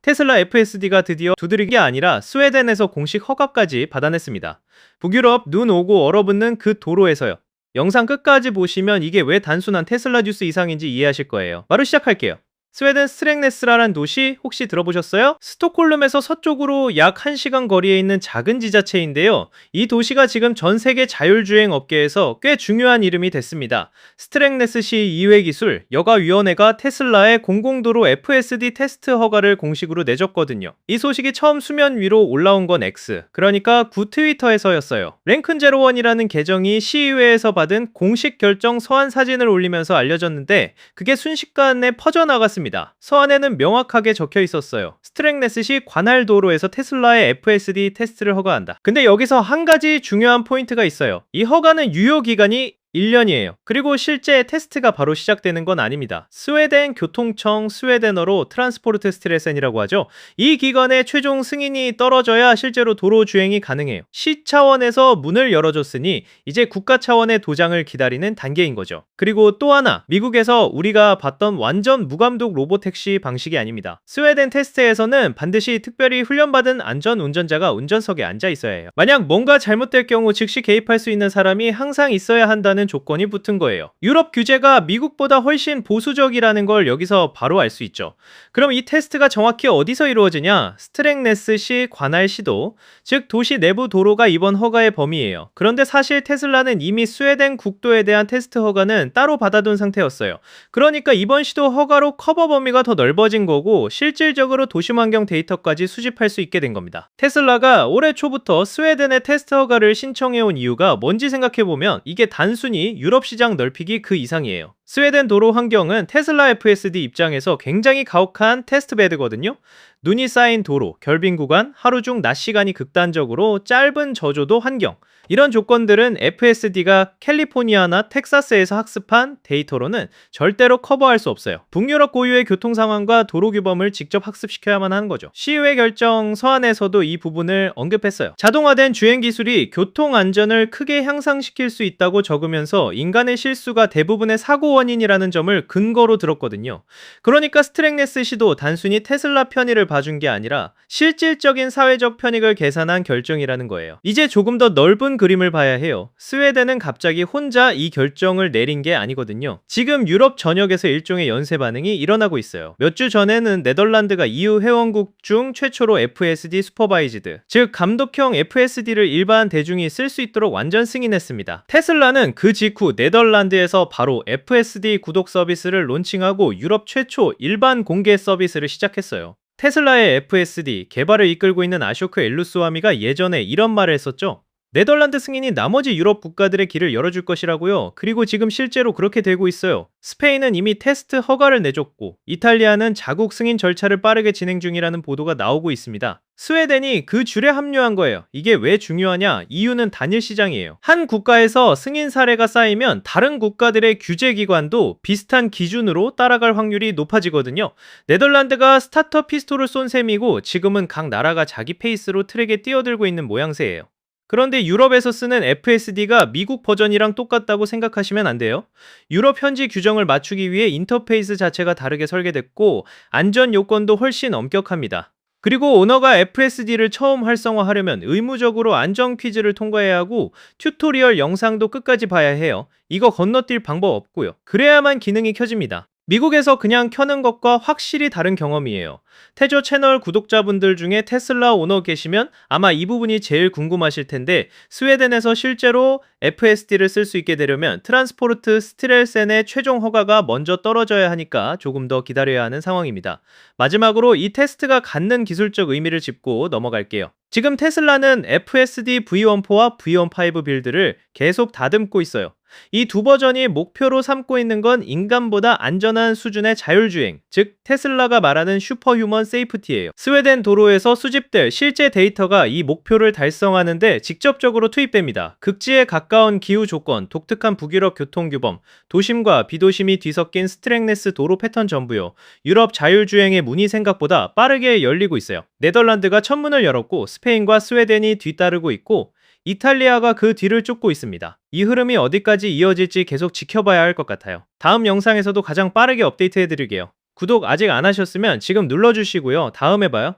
테슬라 FSD가 드디어 두드리기가 아니라 스웨덴에서 공식 허가까지 받아냈습니다. 북유럽 눈 오고 얼어붙는 그 도로에서요. 영상 끝까지 보시면 이게 왜 단순한 테슬라 뉴스 이상인지 이해하실 거예요. 바로 시작할게요. 스웨덴 스트렝네스라는 도시 혹시 들어보셨어요? 스톡홀름에서 서쪽으로 약 1시간 거리에 있는 작은 지자체인데요. 이 도시가 지금 전 세계 자율주행 업계에서 꽤 중요한 이름이 됐습니다. 스트렝네스시 이회기술 여가위원회가 테슬라의 공공도로 FSD 테스트 허가를 공식으로 내줬거든요. 이 소식이 처음 수면 위로 올라온 건 X, 그러니까 구 트위터에서였어요. 랭큰제로원이라는 계정이 시의회에서 받은 공식 결정 서한 사진을 올리면서 알려졌는데 그게 순식간에 퍼져나갔습니다. 서한에는 명확하게 적혀 있었어요. 스트렝네스시 관할 도로에서 테슬라의 FSD 테스트를 허가한다. 근데 여기서 한 가지 중요한 포인트가 있어요. 이 허가는 유효 기간이 1년이에요. 그리고 실제 테스트가 바로 시작되는 건 아닙니다. 스웨덴 교통청, 스웨덴어로 트란스포르트 스트레센이라고 하죠. 이 기관의 최종 승인이 떨어져야 실제로 도로 주행이 가능해요. 시 차원에서 문을 열어줬으니 이제 국가 차원의 도장을 기다리는 단계인 거죠. 그리고 또 하나, 미국에서 우리가 봤던 완전 무감독 로보택시 방식이 아닙니다. 스웨덴 테스트에서는 반드시 특별히 훈련받은 안전 운전자가 운전석에 앉아 있어야 해요. 만약 뭔가 잘못될 경우 즉시 개입할 수 있는 사람이 항상 있어야 한다는 조건이 붙은 거예요. 유럽 규제가 미국보다 훨씬 보수적이라는 걸 여기서 바로 알 수 있죠. 그럼 이 테스트가 정확히 어디서 이루어지냐? 스트렝네스시 관할 시도, 즉 도시 내부 도로가 이번 허가의 범위예요. 그런데 사실 테슬라는 이미 스웨덴 국도에 대한 테스트 허가는 따로 받아둔 상태였어요. 그러니까 이번 시도 허가로 커버 범위가 더 넓어진 거고 실질적으로 도심 환경 데이터까지 수집할 수 있게 된 겁니다. 테슬라가 올해 초부터 스웨덴의 테스트 허가를 신청해온 이유가 뭔지 생각해보면 이게 단순히 유럽 시장 넓히기 그 이상이에요. 스웨덴 도로 환경은 테슬라 FSD 입장에서 굉장히 가혹한 테스트베드거든요. 눈이 쌓인 도로, 결빙 구간, 하루 중 낮 시간이 극단적으로 짧은 저조도 환경, 이런 조건들은 FSD가 캘리포니아나 텍사스에서 학습한 데이터로는 절대로 커버할 수 없어요. 북유럽 고유의 교통 상황과 도로 규범을 직접 학습시켜야만 하는 거죠. 시의회 결정 서한에서도 이 부분을 언급했어요. 자동화된 주행 기술이 교통 안전을 크게 향상시킬 수 있다고 적으면서 인간의 실수가 대부분의 사고 원인이라는 점을 근거로 들었거든요. 그러니까 스트렝네스시도 단순히 테슬라 편의를 봐준 게 아니라 실질적인 사회적 편익을 계산한 결정이라는 거예요. 이제 조금 더 넓은 그림을 봐야 해요. 스웨덴은 갑자기 혼자 이 결정을 내린 게 아니거든요. 지금 유럽 전역에서 일종의 연쇄 반응이 일어나고 있어요. 몇 주 전에는 네덜란드가 EU 회원국 중 최초로 FSD 슈퍼바이즈드, 즉 감독형 FSD를 일반 대중이 쓸 수 있도록 완전 승인했습니다. 테슬라는 그 직후 네덜란드에서 바로 FSD 구독 서비스를 론칭하고 유럽 최초 일반 공개 서비스를 시작했어요. 테슬라의 FSD 개발을 이끌고 있는 아쇼크 엘루스와미가 예전에 이런 말을 했었죠. 네덜란드 승인이 나머지 유럽 국가들의 길을 열어줄 것이라고요. 그리고 지금 실제로 그렇게 되고 있어요. 스페인은 이미 테스트 허가를 내줬고 이탈리아는 자국 승인 절차를 빠르게 진행 중이라는 보도가 나오고 있습니다. 스웨덴이 그 줄에 합류한 거예요. 이게 왜 중요하냐? 이유는 단일 시장이에요. 한 국가에서 승인 사례가 쌓이면 다른 국가들의 규제기관도 비슷한 기준으로 따라갈 확률이 높아지거든요. 네덜란드가 스타터 피스톨을 쏜 셈이고 지금은 각 나라가 자기 페이스로 트랙에 뛰어들고 있는 모양새예요. 그런데 유럽에서 쓰는 FSD가 미국 버전이랑 똑같다고 생각하시면 안 돼요. 유럽 현지 규정을 맞추기 위해 인터페이스 자체가 다르게 설계됐고 안전 요건도 훨씬 엄격합니다. 그리고 오너가 FSD를 처음 활성화하려면 의무적으로 안전 퀴즈를 통과해야 하고 튜토리얼 영상도 끝까지 봐야 해요. 이거 건너뛸 방법 없고요. 그래야만 기능이 켜집니다. 미국에서 그냥 켜는 것과 확실히 다른 경험이에요. 태조 채널 구독자분들 중에 테슬라 오너 계시면 아마 이 부분이 제일 궁금하실 텐데 스웨덴에서 실제로 FSD를 쓸 수 있게 되려면 트란스포르트 스트렐센의 최종 허가가 먼저 떨어져야 하니까 조금 더 기다려야 하는 상황입니다. 마지막으로 이 테스트가 갖는 기술적 의미를 짚고 넘어갈게요. 지금 테슬라는 FSD V14와 V15 빌드를 계속 다듬고 있어요. 이 두 버전이 목표로 삼고 있는 건 인간보다 안전한 수준의 자율주행, 즉 테슬라가 말하는 슈퍼휴먼 세이프티예요. 스웨덴 도로에서 수집될 실제 데이터가 이 목표를 달성하는데 직접적으로 투입됩니다. 극지에 가까운 기후 조건, 독특한 북유럽 교통규범, 도심과 비도심이 뒤섞인 스트렝네스 도로 패턴 전부요. 유럽 자율주행의 문이 생각보다 빠르게 열리고 있어요. 네덜란드가 첫 문을 열었고 스페인과 스웨덴이 뒤따르고 있고 이탈리아가 그 뒤를 쫓고 있습니다. 이 흐름이 어디까지 이어질지 계속 지켜봐야 할 것 같아요. 다음 영상에서도 가장 빠르게 업데이트해드릴게요. 구독 아직 안 하셨으면 지금 눌러주시고요. 다음에 봐요.